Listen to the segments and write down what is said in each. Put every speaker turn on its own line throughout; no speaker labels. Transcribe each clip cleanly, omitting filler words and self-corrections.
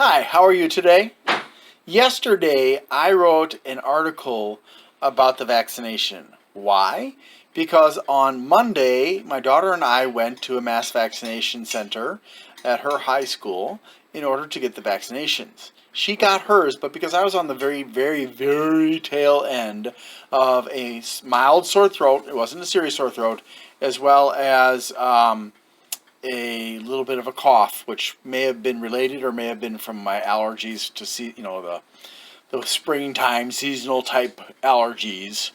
Hi, how are you today? Yesterday, I wrote an article about the vaccination. Why? Because on Monday, my daughter and I went to a mass vaccination center at her high school in order to get the vaccinations. She got hers, but because I was on the very tail end of a mild sore throat, it wasn't a serious sore throat, as well as a little bit of a cough, which may have been related or may have been from my allergies to see, the springtime seasonal type allergies.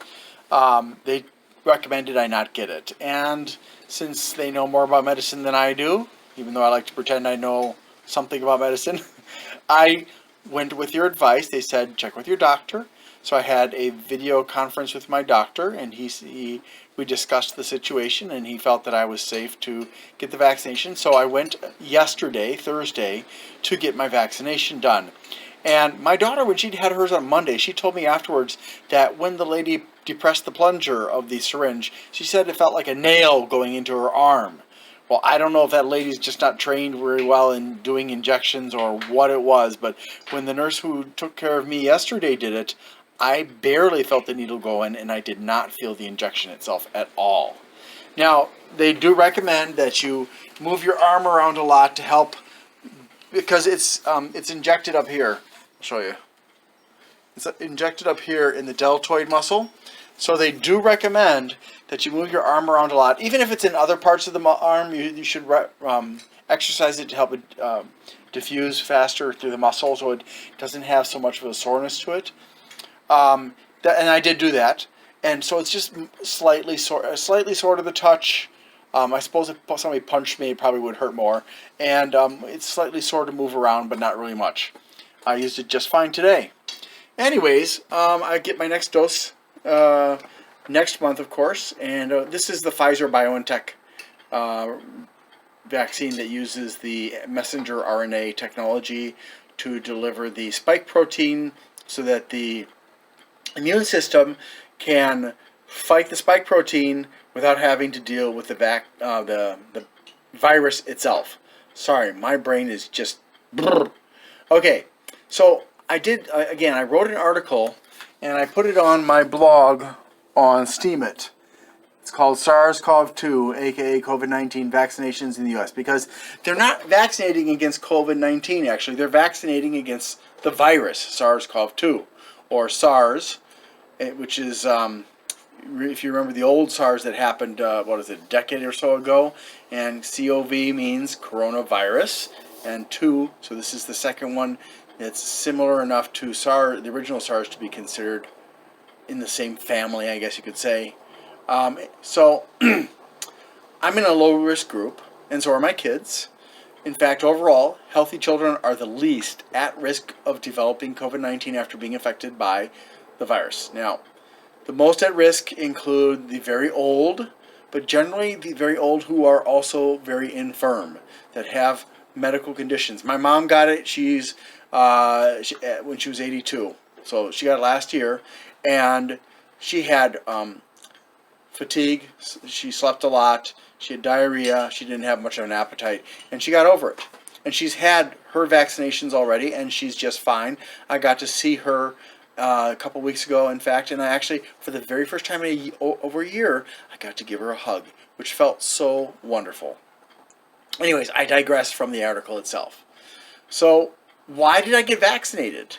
They recommended I not get it. And since they know more about medicine than I do, even though I like to pretend I know something about medicine, I went with your advice. They said, check with your doctor. So I had a video conference with my doctor, and we discussed the situation, and he felt that I was safe to get the vaccination. So I went yesterday, Thursday, to get my vaccination done. And my daughter, when she'd had hers on Monday, she told me afterwards that when the lady depressed the plunger of the syringe, she said it felt like a nail going into her arm. Well, I don't know if that lady's just not trained very well in doing injections or what it was, but when the nurse who took care of me yesterday did it, I barely felt the needle go in, and I did not feel the injection itself at all. Now, they do recommend that you move your arm around a lot to help, because it's injected up here. I'll show you. It's injected up here in the deltoid muscle. So they do recommend that you move your arm around a lot. Even if it's in other parts of the arm, you should exercise it to help it diffuse faster through the muscle so it doesn't have so much of a soreness to it. And I did do that. And so it's just slightly sore to the touch. I suppose if somebody punched me, it probably would hurt more. And it's slightly sore to move around, but not really much. I used it just fine today. Anyways, I get my next dose next month, of course. And this is the Pfizer-BioNTech vaccine that uses the messenger RNA technology to deliver the spike protein so that the immune system can fight the spike protein without having to deal with the virus itself. Sorry, my brain is just brrr. Okay, so I wrote an article and I put it on my blog on Steemit. It's called SARS-CoV-2, aka COVID-19 vaccinations in the U.S. because they're not vaccinating against COVID-19 actually, they're vaccinating against the virus, SARS-CoV-2, or SARS, which is, if you remember the old SARS that happened, a decade or so ago, and CoV means coronavirus, and 2, so this is the second one that's similar enough to SARS, the original SARS, to be considered in the same family, I guess you could say. So, I'm in a low-risk group, and so are my kids. In fact, overall, healthy children are the least at risk of developing COVID-19 after being affected by the virus. Now, the most at risk include the very old, but generally the very old who are also very infirm, that have medical conditions. My mom got it. When she was 82, so she got it last year, and she had fatigue. She slept a lot. She had diarrhea. She didn't have much of an appetite, and she got over it. And she's had her vaccinations already, and she's just fine. I got to see her a couple weeks ago, in fact, and I actually, for the very first time in over a year, I got to give her a hug, which felt so wonderful. Anyways, I digress from the article itself. So, why did I get vaccinated?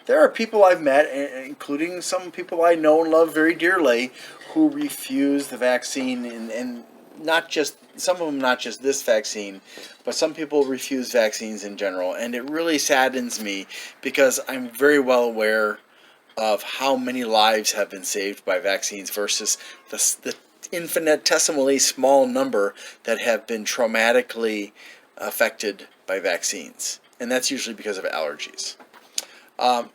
There are people I've met, including some people I know and love very dearly, who refuse the vaccine, and not just, some of them not just this vaccine, but some people refuse vaccines in general, and it really saddens me because I'm very well aware of how many lives have been saved by vaccines versus the infinitesimally small number that have been traumatically affected by vaccines, and that's usually because of allergies.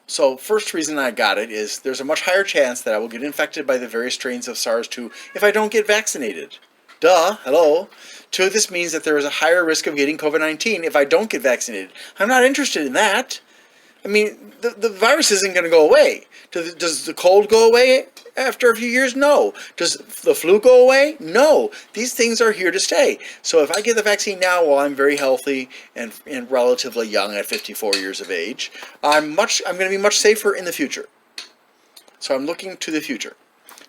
So first reason I got it is there's a much higher chance that I will get infected by the various strains of SARS-2 if I don't get vaccinated. Duh, hello. 2, this means that there is a higher risk of getting COVID-19 if I don't get vaccinated. I'm not interested in that. I mean, the virus isn't going to go away. Does the cold go away after a few years? No. Does the flu go away? No. These things are here to stay. So if I get the vaccine now while I'm very healthy and relatively young at 54 years of age, I'm going to be much safer in the future. So I'm looking to the future.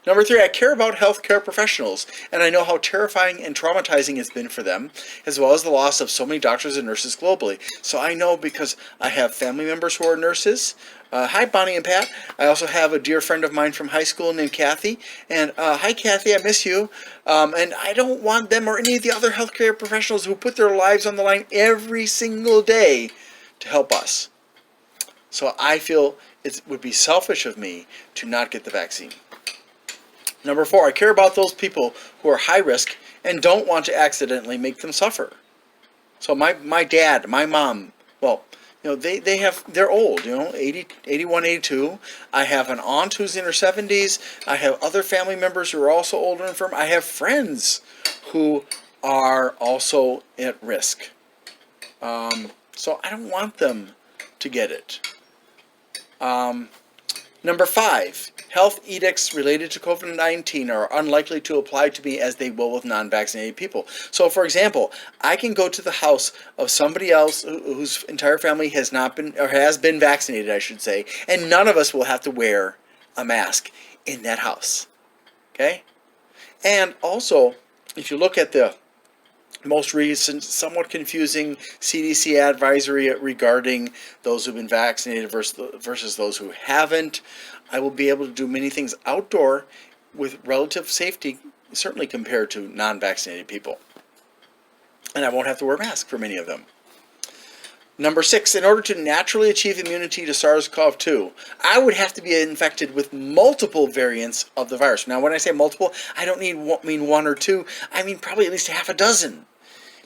Number 3, I care about healthcare professionals, and I know how terrifying and traumatizing it's been for them, as well as the loss of so many doctors and nurses globally. So I know because I have family members who are nurses. Hi, Bonnie and Pat. I also have a dear friend of mine from high school named Kathy. And hi, Kathy, I miss you. And I don't want them or any of the other healthcare professionals who put their lives on the line every single day to help us. So I feel it would be selfish of me to not get the vaccine. Number 4, I care about those people who are high risk and don't want to accidentally make them suffer. So my dad, my mom, well, they're old, 80, 81, 82. I have an aunt who's in her 70s. I have other family members who are also older and infirm. I have friends who are also at risk. So I don't want them to get it. Number 5, health edicts related to COVID-19 are unlikely to apply to me as they will with non-vaccinated people. So, for example, I can go to the house of somebody else whose entire family has not been, or has been vaccinated, I should say, and none of us will have to wear a mask in that house. Okay? And also, if you look at the most recent, somewhat confusing CDC advisory regarding those who've been vaccinated versus those who haven't, I will be able to do many things outdoor with relative safety, certainly compared to non-vaccinated people. And I won't have to wear a mask for many of them. Number 6, in order to naturally achieve immunity to SARS-CoV-2, I would have to be infected with multiple variants of the virus. Now, when I say multiple, I don't mean 1 or 2. I mean probably at least half a dozen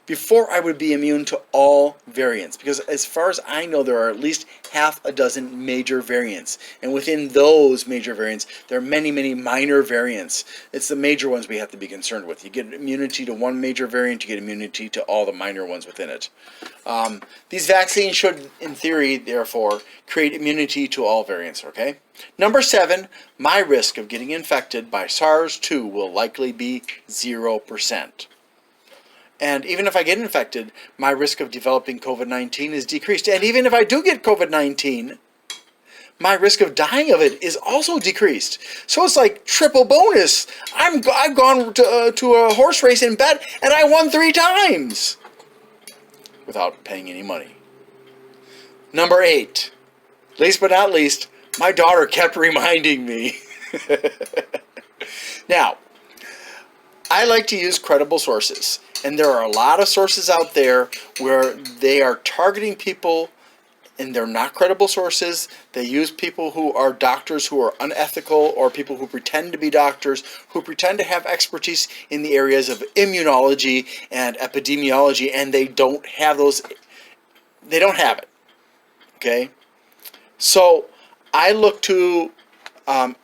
before I would be immune to all variants. Because as far as I know, there are at least half a dozen major variants. And within those major variants, there are many, many minor variants. It's the major ones we have to be concerned with. You get immunity to one major variant, you get immunity to all the minor ones within it. These vaccines should, in theory, therefore, create immunity to all variants, okay? Number 7, my risk of getting infected by SARS-2 will likely be 0%. And even if I get infected, my risk of developing COVID-19 is decreased. And even if I do get COVID-19, my risk of dying of it is also decreased. So it's like triple bonus. I've gone to a horse race in bet, and I won 3 times without paying any money. Number 8, least but not least, my daughter kept reminding me. Now, I like to use credible sources. And there are a lot of sources out there where they are targeting people and they're not credible sources. They use people who are doctors who are unethical, or people who pretend to be doctors, who pretend to have expertise in the areas of immunology and epidemiology, and they don't have those. They don't have it. Okay? So I look to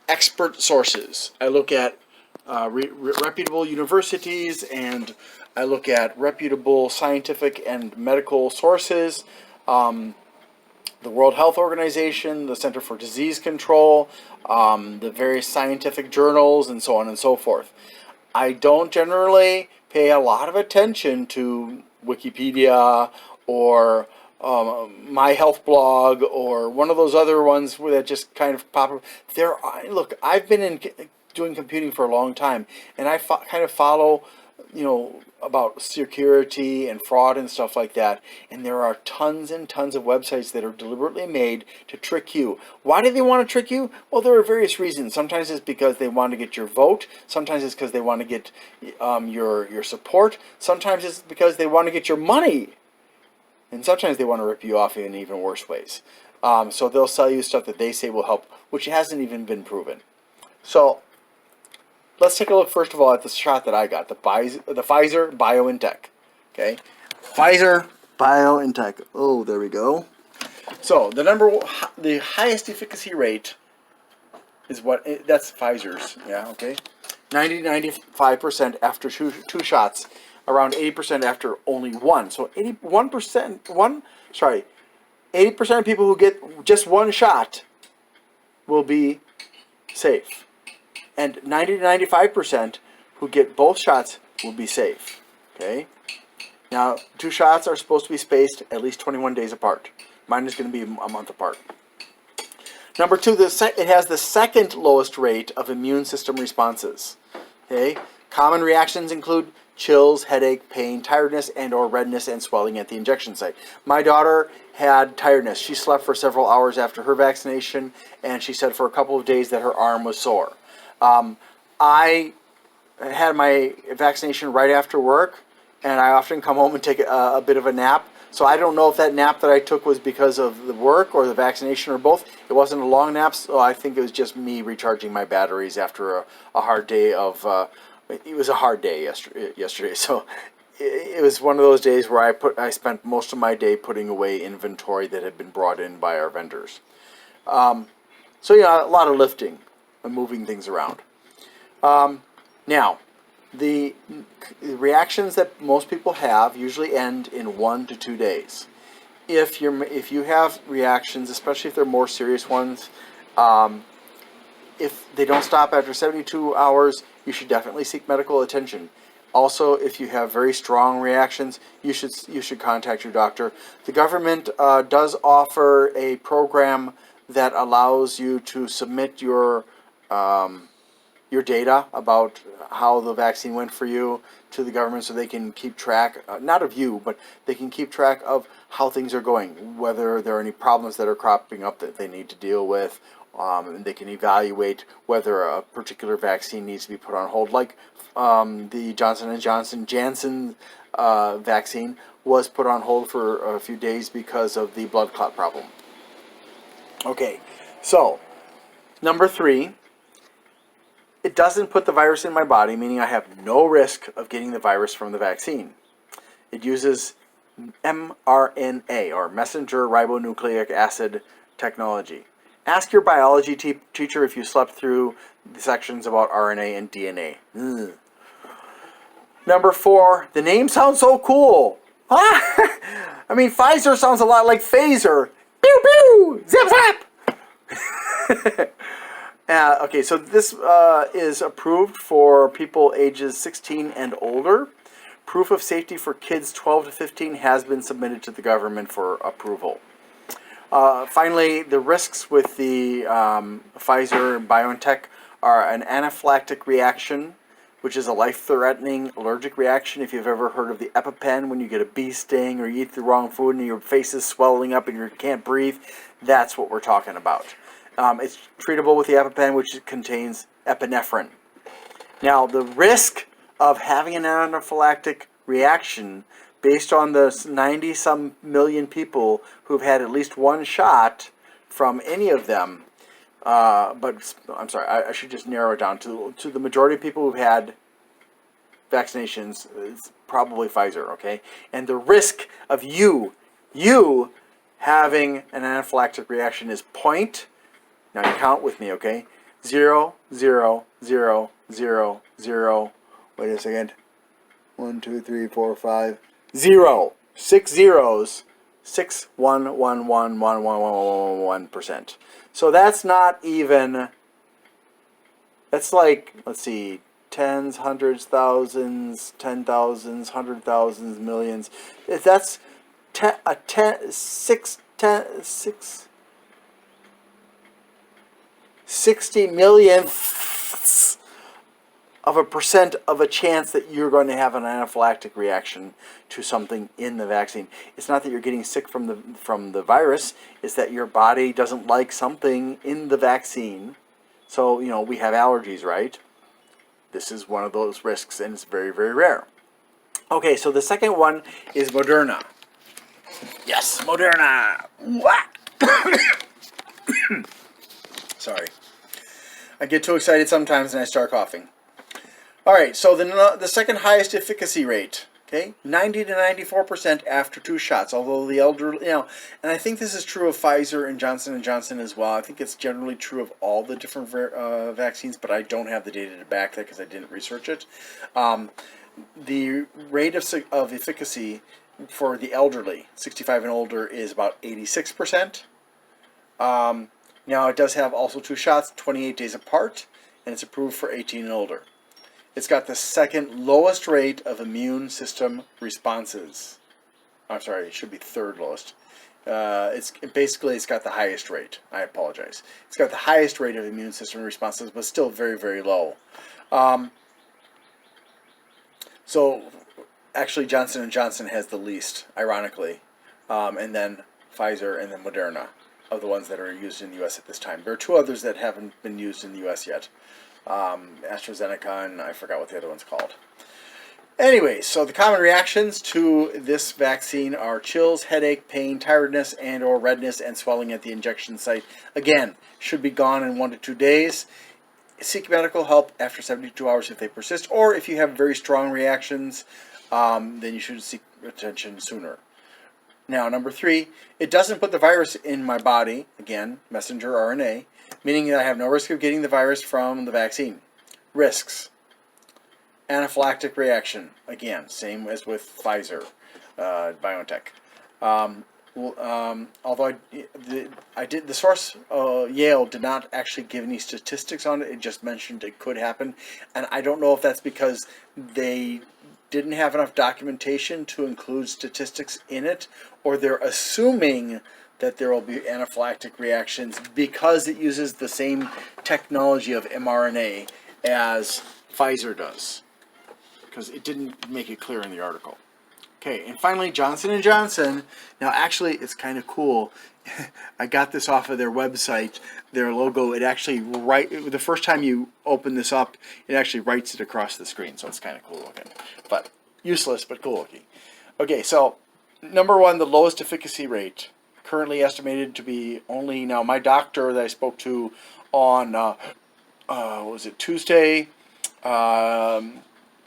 expert sources. I look at reputable universities, and I look at reputable scientific and medical sources, the World Health Organization, the Center for Disease Control, the various scientific journals, and so on and so forth. I don't generally pay a lot of attention to Wikipedia or My Health Blog or one of those other ones that just kind of pop up. Look, I've been doing computing for a long time, and I kind of follow, about security and fraud and stuff like that. And there are tons and tons of websites that are deliberately made to trick you. Why do they want to trick you? Well, there are various reasons. Sometimes it's because they want to get your vote. Sometimes it's because they want to get your support. Sometimes it's because they want to get your money. And sometimes they want to rip you off in even worse ways. So they'll sell you stuff that they say will help, which hasn't even been proven. So let's take a look first of all at the shot that I got, the Pfizer BioNTech. Okay, Pfizer BioNTech. Oh, there we go. So the highest efficacy rate is that's Pfizer's. Yeah, okay. 95% after two shots, around 80% after only one. So 80% of people who get just one shot will be safe. And 90 to 95% who get both shots will be safe. Okay? Now, 2 shots are supposed to be spaced at least 21 days apart. Mine is going to be a month apart. Number 2, it has the second lowest rate of immune system responses. Okay? Common reactions include chills, headache, pain, tiredness, and or redness and swelling at the injection site. My daughter had tiredness. She slept for several hours after her vaccination, and she said for a couple of days that her arm was sore. I had my vaccination right after work, and I often come home and take a bit of a nap. So I don't know if that nap that I took was because of the work or the vaccination or both. It wasn't a long nap, so I think it was just me recharging my batteries after a hard day of... it was a hard day yesterday, so it was one of those days where I spent most of my day putting away inventory that had been brought in by our vendors. So yeah, a lot of lifting and moving things around. Now, the reactions that most people have usually end in 1 to 2 days. If you have reactions, especially if they're more serious ones, if they don't stop after 72 hours, you should definitely seek medical attention. Also, if you have very strong reactions, you should contact your doctor. The government does offer a program that allows you to submit your data about how the vaccine went for you to the government so they can keep track, not of you, but they can keep track of how things are going, whether there are any problems that are cropping up that they need to deal with. And they can evaluate whether a particular vaccine needs to be put on hold, like the Johnson & Johnson Janssen vaccine was put on hold for a few days because of the blood clot problem. Okay, so number 3, it doesn't put the virus in my body, meaning I have no risk of getting the virus from the vaccine. It uses mRNA, or messenger ribonucleic acid technology. Ask your biology teacher if you slept through the sections about RNA and DNA. Ugh. Number 4, the name sounds so cool. I mean, Pfizer sounds a lot like phaser. Pew pew, zip zap. Okay, so this is approved for people ages 16 and older. Proof of safety for kids 12 to 15 has been submitted to the government for approval. Finally, the risks with the Pfizer and BioNTech are an anaphylactic reaction, which is a life-threatening allergic reaction. If you've ever heard of the EpiPen, when you get a bee sting or you eat the wrong food and your face is swelling up and you can't breathe, that's what we're talking about. It's treatable with the EpiPen, which contains epinephrine. Now, the risk of having an anaphylactic reaction based on the 90-some million people who've had at least one shot from any of them, but I'm sorry, I should just narrow it down to the majority of people who've had vaccinations. It's probably Pfizer, okay? And the risk of you having an anaphylactic reaction is point. Now you count with me, okay? 0, 0, 0, 0, 0. Wait a second. 1, 2, 3, 4, 5. 0. 6 zeros. 6,111,111%. So that's not even. That's like, let's see, tens, hundreds, thousands, 10,000s, 100,000s, millions. If that's 60 millionths of a percent of a chance that you're going to have an anaphylactic reaction to something in the vaccine. It's not that you're getting sick from the virus, it's that your body doesn't like something in the vaccine. So, we have allergies, right? This is one of those risks, and it's very, very rare. Okay, so the second one is Moderna. Yes, Moderna. What? Sorry. I get too excited sometimes and I start coughing. All right, so the second highest efficacy rate, okay, 90 to 94% after 2 shots, although the elderly, and I think this is true of Pfizer and Johnson & Johnson as well. I think it's generally true of all the different vaccines, but I don't have the data to back that because I didn't research it. The rate of efficacy for the elderly, 65 and older, is about 86%. Now, it does have also 2 shots, 28 days apart. and it's approved for 18 and older. It's got the second lowest rate of immune system responses. I'm sorry, it should be third lowest. It's got the highest rate. I apologize. It's got the highest rate of immune system responses, but still very, very low. So actually, Johnson & Johnson has the least, ironically, and then Pfizer and then Moderna of the ones that are used in the U.S. at this time. There are two others that haven't been used in the U.S. yet. AstraZeneca, and I forgot what the other one's called. Anyway, so the common reactions to this vaccine are chills, headache, pain, tiredness, and or redness and swelling at the injection site. Again, should be gone in 1 to 2 days. Seek medical help after 72 hours if they persist, or if you have very strong reactions, then you should seek attention sooner. Now, number 3, it doesn't put the virus in my body, again, messenger RNA, meaning that I have no risk of getting the virus from the vaccine. Risks. Anaphylactic reaction, again, same as with Pfizer, BioNTech. Although the source, Yale, did not actually give any statistics on it. It just mentioned it could happen. And I don't know if that's because they didn't have enough documentation to include statistics in it, or they're assuming that there will be anaphylactic reactions because it uses the same technology of mRNA as Pfizer does, because it didn't make it clear in the article. Okay, and finally, Johnson & Johnson. Now, actually, it's kind of cool. I got this off of their website, their logo. It actually, the first time you open this up, it actually writes it across the screen, so it's kind of cool looking. But useless, but cool looking. Okay, so number 1, the lowest efficacy rate. Currently estimated to be only, now my doctor that I spoke to on, was it Tuesday or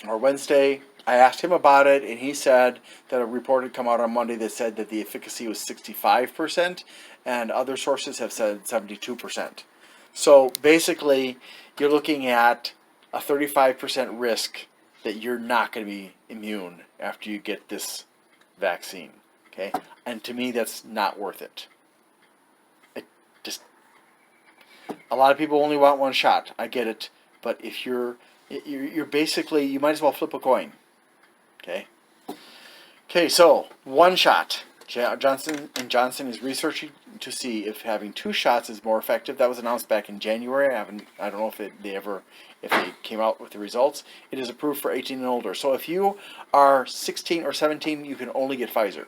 Wednesday, I asked him about it, and he said that a report had come out on Monday that said that the efficacy was 65%, and other sources have said 72%. So basically, you're looking at a 35% risk that you're not going to be immune after you get this vaccine. Okay, and to me, that's not worth it. A lot of people only want one shot. I get it, but if you're basically, you might as well flip a coin. Okay, so 1 shot. Johnson & Johnson is researching to see if having 2 shots is more effective. That was announced back in January. I don't know if they came out with the results. It is approved for 18 and older. So if you are 16 or 17, you can only get Pfizer.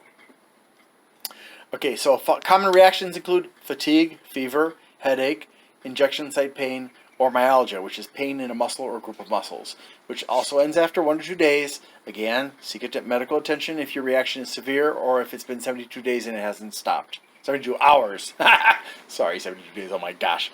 Okay, so common reactions include fatigue, fever, headache, injection site pain, or myalgia, which is pain in a muscle or group of muscles, which also ends after 1 to 2 days. Again, seek medical attention if your reaction is severe or if it's been 72 days and it hasn't stopped. 72 hours. Sorry, 72 days. Oh my gosh.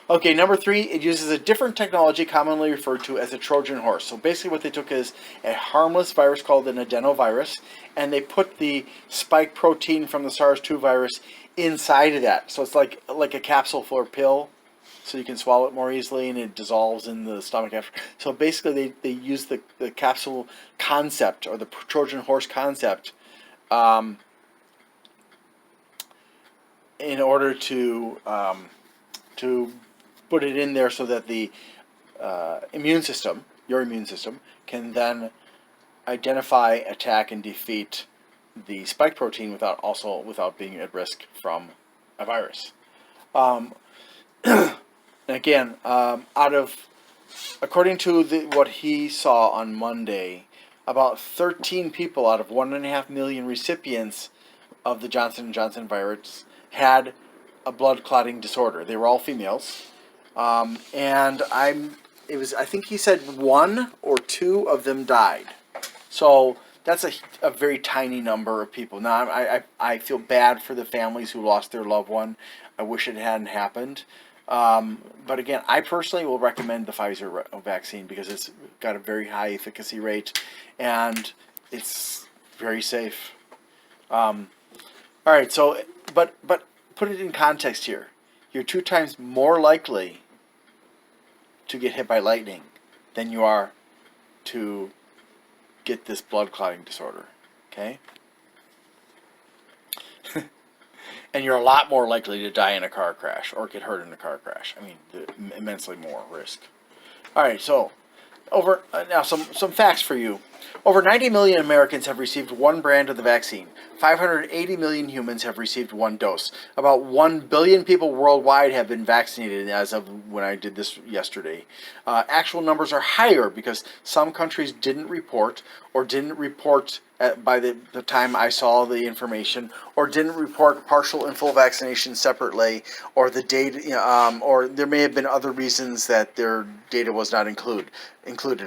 Okay, number 3, it uses a different technology commonly referred to as a Trojan horse. So basically what they took is a harmless virus called an adenovirus, and they put the spike protein from the SARS-2 virus inside of that. So it's like a capsule for a pill, so you can swallow it more easily, and it dissolves in the stomach after. So basically they use the capsule concept, or the Trojan horse concept, in order to put it in there so that the your immune system, can then identify, attack, and defeat the spike protein without being at risk from a virus. Again, according to what he saw on Monday, about 13 people out of 1.5 million recipients of the Johnson & Johnson virus had a blood clotting disorder. They were all females. And I think he said 1 or 2 of them died. So that's a very tiny number of people. Now, I feel bad for the families who lost their loved one. I wish it hadn't happened. But again, I personally will recommend the Pfizer vaccine because it's got a very high efficacy rate and it's very safe. All right, so but put it in context here. You're 2 times more likely to get hit by lightning than you are to get this blood clotting disorder. Okay? And you're a lot more likely to die in a car crash or get hurt in a car crash. I mean, immensely more risk. All right, so now some facts for you. Over 90 million Americans have received one brand of the vaccine. 580 million humans have received one dose. About 1 billion people worldwide have been vaccinated as of when I did this yesterday. Actual numbers are higher because some countries didn't report or didn't report by the time I saw the information, or didn't report partial and full vaccination separately, or the data, or there may have been other reasons that their data was not included.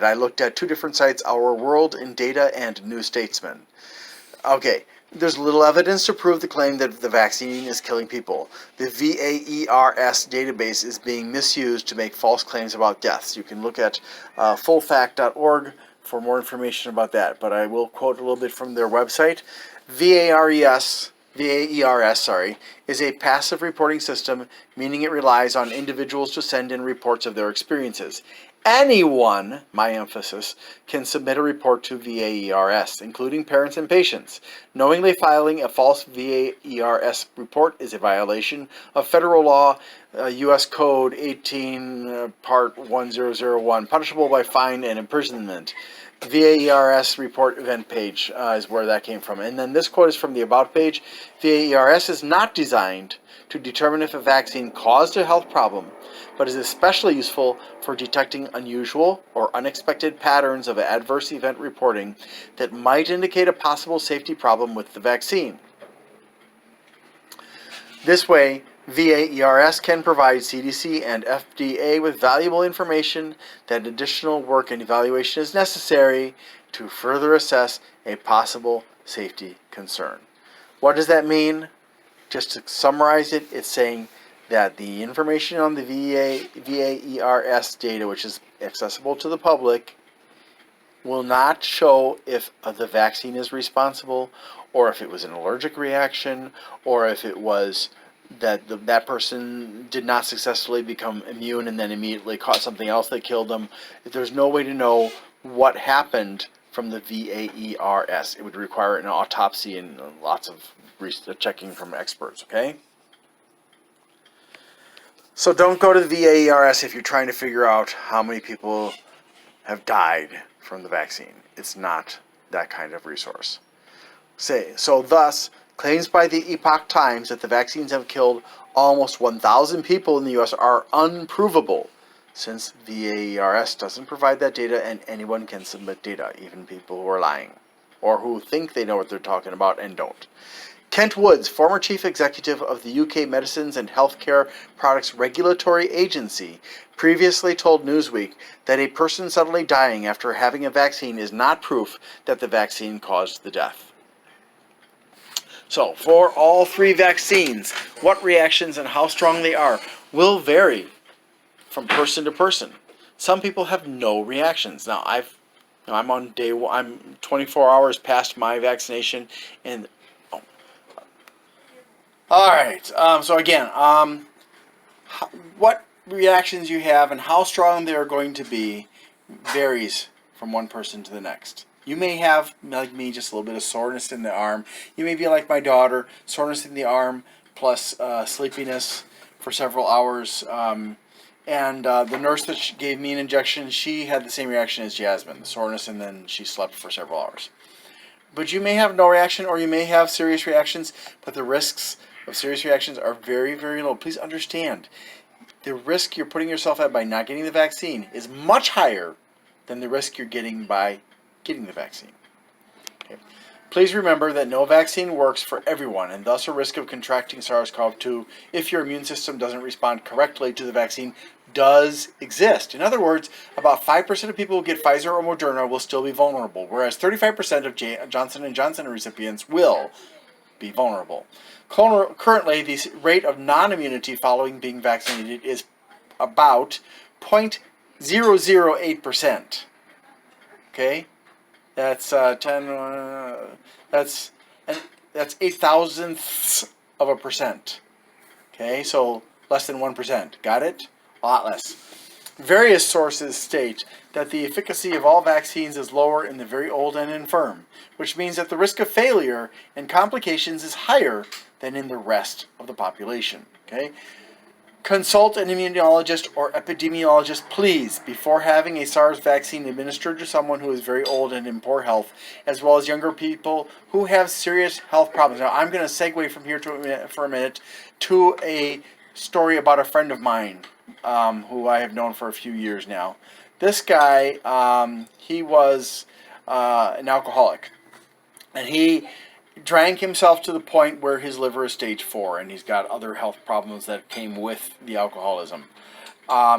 I looked at two different sites, Our World in Data and New Statesman. Okay, there's little evidence to prove the claim that the vaccine is killing people. The VAERS database is being misused to make false claims about deaths. You can look at fullfact.org for more information about that, but I will quote a little bit from their website. VAERS, is a passive reporting system, meaning it relies on individuals to send in reports of their experiences. Anyone, my emphasis, can submit a report to VAERS, including parents and patients. Knowingly filing a false VAERS report is a violation of federal law, U.S. Code 18, Part 1001, punishable by fine and imprisonment. VAERS report event page is where that came from. And then this quote is from the About page. VAERS is not designed to determine if a vaccine caused a health problem, but is especially useful for detecting unusual or unexpected patterns of adverse event reporting that might indicate a possible safety problem with the vaccine. This way, VAERS can provide CDC and FDA with valuable information that additional work and evaluation is necessary to further assess a possible safety concern. What does that mean? Just to summarize it, it's saying that the information on the VAERS data, which is accessible to the public, will not show if the vaccine is responsible, or if it was an allergic reaction, or if it was that that person did not successfully become immune and then immediately caught something else that killed them. There's no way to know what happened from the VAERS. It would require an autopsy and lots of checking from experts, okay? So don't go to the VAERS if you're trying to figure out how many people have died from the vaccine. It's not that kind of resource. Thus, claims by the Epoch Times that the vaccines have killed almost 1,000 people in the U.S. are unprovable, since VAERS doesn't provide that data and anyone can submit data, even people who are lying, or who think they know what they're talking about and don't. Kent Woods, former chief executive of the UK Medicines and Healthcare Products Regulatory Agency, previously told Newsweek that a person suddenly dying after having a vaccine is not proof that the vaccine caused the death. So, for all three vaccines, what reactions and how strong they are will vary from person to person. Some people have no reactions. Now, I'm on day one. I'm 24 hours past my vaccination, and all right. So again, what reactions you have and how strong they are going to be varies from one person to the next. You may have, like me, just a little bit of soreness in the arm. You may be like my daughter, soreness in the arm plus sleepiness for several hours. And the nurse that gave me an injection, she had the same reaction as Jasmine, the soreness, and then she slept for several hours. But you may have no reaction, or you may have serious reactions, but the risks of serious reactions are very, very low. Please understand, the risk you're putting yourself at by not getting the vaccine is much higher than the risk you're getting by getting the vaccine. Okay. Please remember that no vaccine works for everyone, and thus a risk of contracting SARS-CoV-2 if your immune system doesn't respond correctly to the vaccine does exist. In other words, about 5% of people who get Pfizer or Moderna will still be vulnerable, whereas 35% of Johnson & Johnson recipients will be vulnerable. Currently, the rate of non-immunity following being vaccinated is about 0.008%. Okay? That's 8 thousandths of a percent. Okay, so less than 1%. Got it? A lot less. Various sources state that the efficacy of all vaccines is lower in the very old and infirm, which means that the risk of failure and complications is higher than in the rest of the population. Okay? Consult an immunologist or epidemiologist, please, before having a SARS vaccine administered to someone who is very old and in poor health, as well as younger people who have serious health problems. Now, I'm going to segue from here for a minute to a story about a friend of mine who I have known for a few years now. This guy, he was an alcoholic, and he drank himself to the point where his liver is stage 4, and he's got other health problems that came with the alcoholism.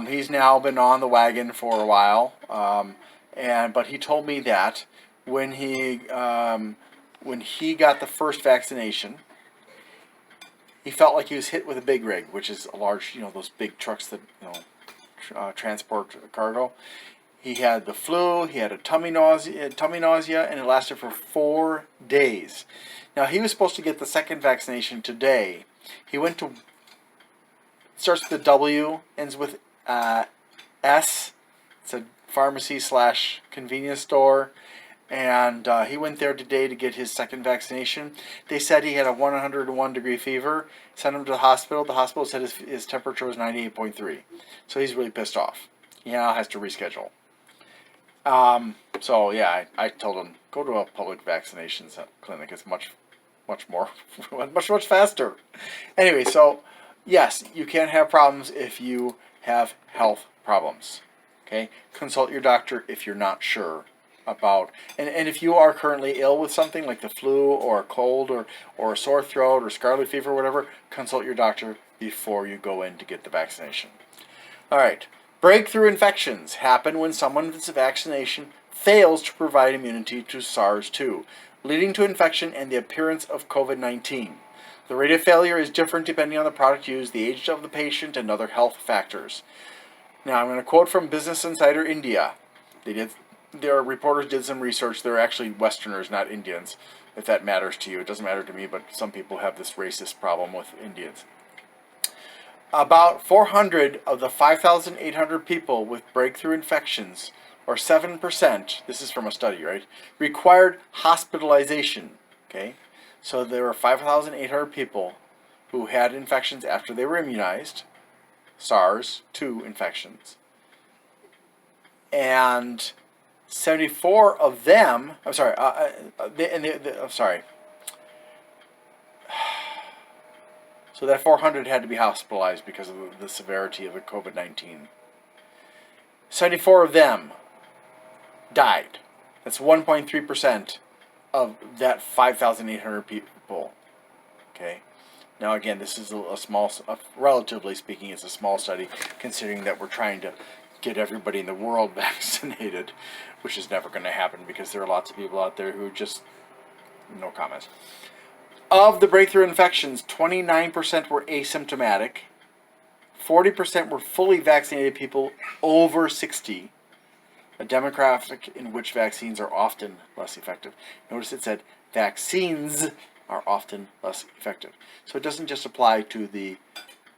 He's now been on the wagon for a while, but he told me that when he got the first vaccination, he felt like he was hit with a big rig, which is a large, those big trucks that transport cargo. He had the flu, he had a tummy nausea, and it lasted for 4 days. Now, he was supposed to get the second vaccination today. He went to, starts with a W, ends with S. It's a pharmacy/convenience store. And he went there today to get his second vaccination. They said he had a 101-degree fever. Sent him to the hospital. The hospital said his temperature was 98.3. So he's really pissed off. He now has to reschedule. So yeah, I told him, go to a public vaccinations clinic. It's much more, much faster. Anyway, so yes, you can have problems if you have health problems. Okay, consult your doctor if you're not sure about, and if you are currently ill with something like the flu or a cold or a sore throat or scarlet fever or whatever, consult your doctor before you go in to get the vaccination. All right. Breakthrough infections happen when someone's vaccination fails to provide immunity to SARS-2, leading to infection and the appearance of COVID-19. The rate of failure is different depending on the product used, the age of the patient, and other health factors. Now, I'm going to quote from Business Insider India. Their reporters did some research. They're actually Westerners, not Indians, if that matters to you. It doesn't matter to me, but some people have this racist problem with Indians. About 400 of the 5,800 people with breakthrough infections, or 7%, this is from a study, right, required hospitalization, okay? So there were 5,800 people who had infections after they were immunized, SARS-2 infections, and 74 of them, so that 400 had to be hospitalized because of the severity of the COVID-19. 74 of them died. That's 1.3% of that 5,800 people. Okay. Now again, this is relatively speaking, it's a small study, considering that we're trying to get everybody in the world vaccinated, which is never going to happen because there are lots of people out there who just, no comments. Of the breakthrough infections, 29% were asymptomatic, 40% were fully vaccinated people over 60, a demographic in which vaccines are often less effective. Notice it said vaccines are often less effective. So it doesn't just apply to the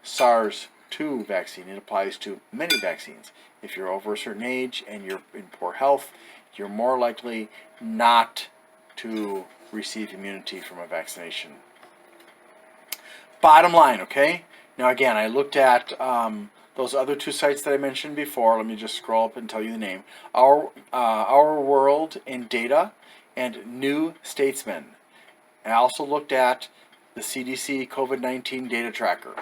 SARS-2 vaccine, it applies to many vaccines. If you're over a certain age and you're in poor health, you're more likely not to receive immunity from a vaccination. Bottom line, okay? Now again, I looked at those other two sites that I mentioned before. Let me just scroll up and tell you the name. Our World in Data and New Statesman. I also looked at the CDC COVID-19 data tracker.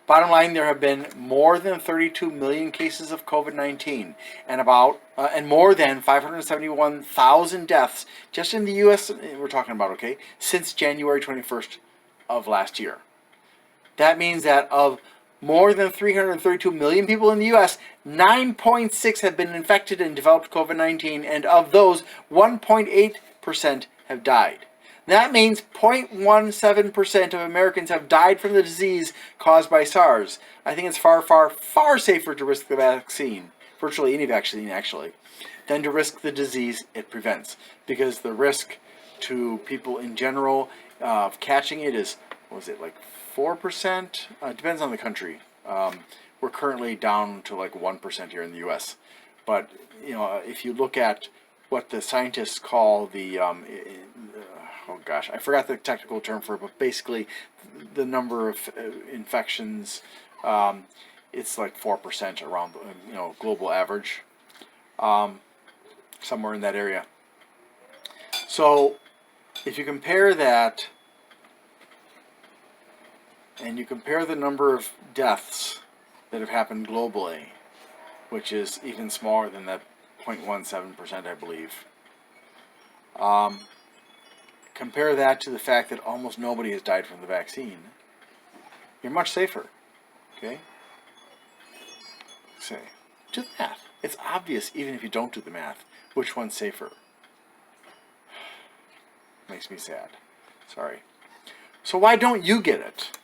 Bottom line, there have been more than 32 million cases of COVID-19 and more than 571,000 deaths just in the U.S. We're talking about, okay, since January 21st of last year. That means that of more than 332 million people in the U.S., 9.6 have been infected and developed COVID-19, and of those, 1.8% have died. That means 0.17% of Americans have died from the disease caused by SARS. I think it's far, far, far safer to risk the vaccine, virtually any vaccine actually, than to risk the disease it prevents. Because the risk to people in general of catching it is, what was it, like 4%? Depends on the country. We're currently down to like 1% here in the U.S. But, if you look at what the scientists call the, oh gosh, I forgot the technical term for it, but basically the number of infections It's like 4% around, global average, somewhere in that area. So if you compare that, and you compare the number of deaths that have happened globally, which is even smaller than that 0.17%, I believe. Compare that to the fact that almost nobody has died from the vaccine. You're much safer. Okay? Say, do the math. It's obvious, even if you don't do the math, which one's safer. Makes me sad. Sorry. So why don't you get it?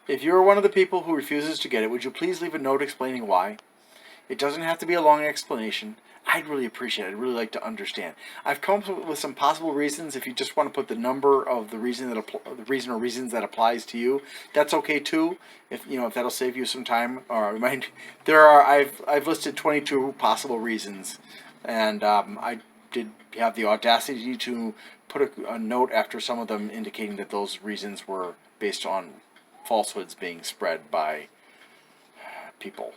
If you're one of the people who refuses to get it, would you please leave a note explaining why? It doesn't have to be a long explanation. I'd really appreciate it. I'd really like to understand. I've come up with some possible reasons. If you just want to put the number of the reason or reasons that applies to you, that's okay too. If that'll save you some time. Or I've listed 22 possible reasons, and I did have the audacity to put a note after some of them indicating that those reasons were based on falsehoods being spread by people.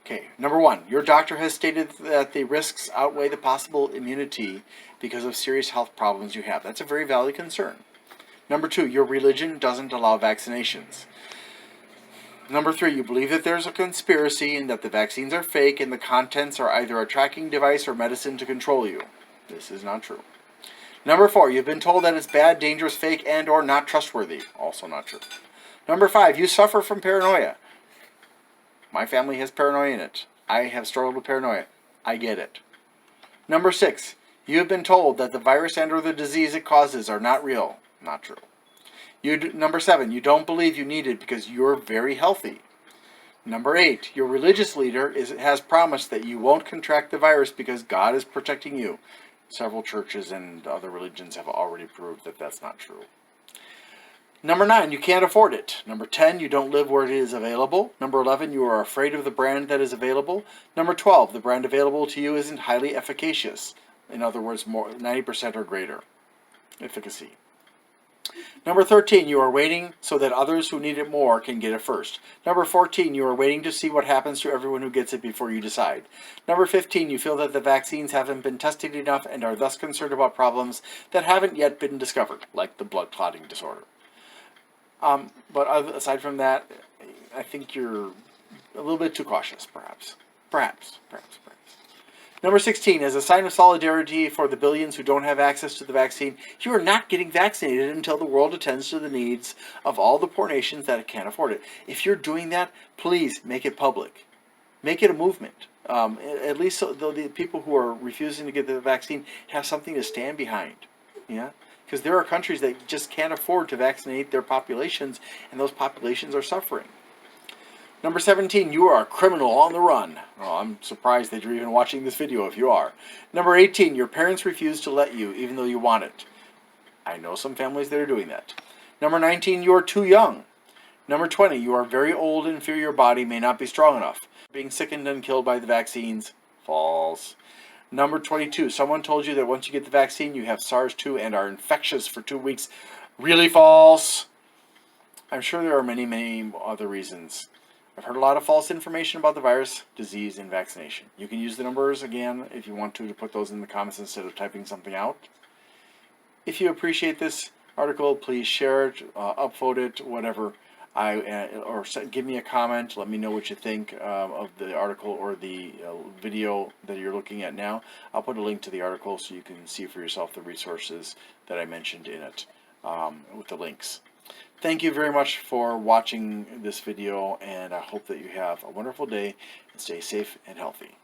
Okay, number 1, your doctor has stated that the risks outweigh the possible immunity because of serious health problems you have. That's a very valid concern. Number 2, your religion doesn't allow vaccinations. Number 3, you believe that there's a conspiracy and that the vaccines are fake and the contents are either a tracking device or medicine to control you. This is not true. Number 4, you've been told that it's bad, dangerous, fake, and or not trustworthy. Also not true. Number 5, you suffer from paranoia. My family has paranoia in it. I have struggled with paranoia. I get it. Number 6, you have been told that the virus and or the disease it causes are not real. Not true. Number 7, you don't believe you need it because you're very healthy. Number 8, your religious leader has promised that you won't contract the virus because God is protecting you. Several churches and other religions have already proved that that's not true. Number 9, you can't afford it. Number 10, you don't live where it is available. Number 11, you are afraid of the brand that is available. Number 12, the brand available to you isn't highly efficacious. In other words, 90% or greater efficacy. Number 13, you are waiting so that others who need it more can get it first. Number 14, you are waiting to see what happens to everyone who gets it before you decide. Number 15, you feel that the vaccines haven't been tested enough and are thus concerned about problems that haven't yet been discovered, like the blood clotting disorder. But aside from that, I think you're a little bit too cautious, perhaps. Perhaps. Number 16, as a sign of solidarity for the billions who don't have access to the vaccine, you are not getting vaccinated until the world attends to the needs of all the poor nations that can't afford it. If you're doing that, please make it public. Make it a movement. At least so the people who are refusing to get the vaccine have something to stand behind. Yeah? Because there are countries that just can't afford to vaccinate their populations, and those populations are suffering. Number 17, you are a criminal on the run. Oh, I'm surprised that you're even watching this video if you are. Number 18, your parents refuse to let you even though you want it. I know some families that are doing that. Number 19, you are too young. Number 20, you are very old and fear your body may not be strong enough. Being sickened and killed by the vaccines, false. Number 22, someone told you that once you get the vaccine, you have SARS-2 and are infectious for 2 weeks. Really false. I'm sure there are many, many other reasons. I've heard a lot of false information about the virus, disease, and vaccination. You can use the numbers again if you want to put those in the comments instead of typing something out. If you appreciate this article, please share it, upvote it, whatever. Or give me a comment. Let me know what you think of the article or the video that you're looking at now. I'll put a link to the article so you can see for yourself the resources that I mentioned in it with the links. Thank you very much for watching this video, and I hope that you have a wonderful day and stay safe and healthy.